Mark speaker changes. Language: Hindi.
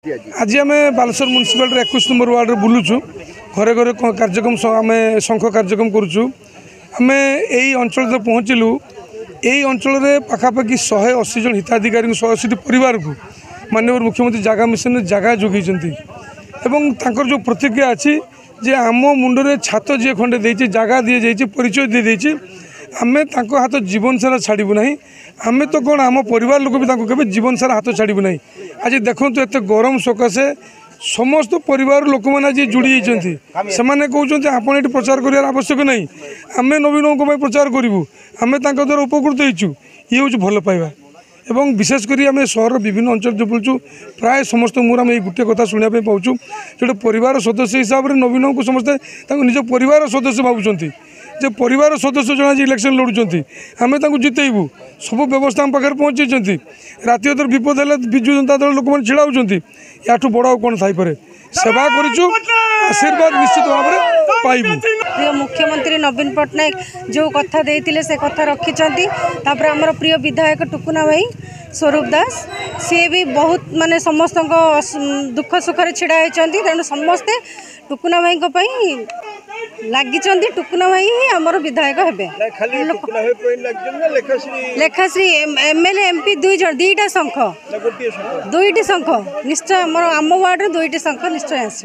Speaker 1: आज आम बालेश्वर म्यूनिसिपालिटी 21 नंबर वार्ड बुलूचु घरे घरे कार्यक्रम आम शंख कार्यक्रम करुचु आम यही अंचल पहुँचलु यही अंचल पाखापाखि 180 जन हिताधिकारी 180 परिवार को माननीय मुख्यमंत्री जगह मिशन जगह जोगी जो प्रतिक्रिया अच्छी जे आम मुंडे छात जी खंडे देती जगह दी जाइए परिचय दी देती आम हाथ जीवन सारा छाड़ू ना आम तो कौन आम परिवार लोक भी जीवन सारा हाथ छाड़ू ना आज देखो एत गरम सकाशे समस्त परिवार लोक मैंने आज जोड़ी से कहते आप प्रचार कर आवश्यक नहीं आम नवीन प्रचार करूँ आम द्वारा उपकृत होचु ये हूँ भल पाइबा एवं विशेषकर आम सहर विभिन्न अंचल जो बुलूँ प्राय समस्त मुहर आम गोटे कथा शुणा पाऊँ जो परिवार सदस्य हिसाब से नवीन को समस्ते निज परिवार सदस्य भावुं जे परिवार सदस्य जो आज इलेक्शन लड़ुंट आम जितेबू सब व्यवस्था आम पाखे पहुँची राति अदर विपद है विजु जनता दल लोक मैंने छिड़ा होती या बड़ कौन थी सेवा करूँ आशीर्वाद निश्चित भाव में पाइबू।
Speaker 2: प्रिय मुख्यमंत्री नवीन पट्टनायक जो कथा देते से कथा रखिंट आमर प्रिय विधायक टुकुना भाई स्वरूप दास सी भी बहुत माने समस्त दुख सुखर छिड़ा होती तेणु समस्ते टुकुना भाई लगी टुकुना भाई ही आमर विधायक हे लेखाश्री एमएलए एमपी दुईटा शंख निश्चय आम वार्ड 2टी शंख निश्चय आस।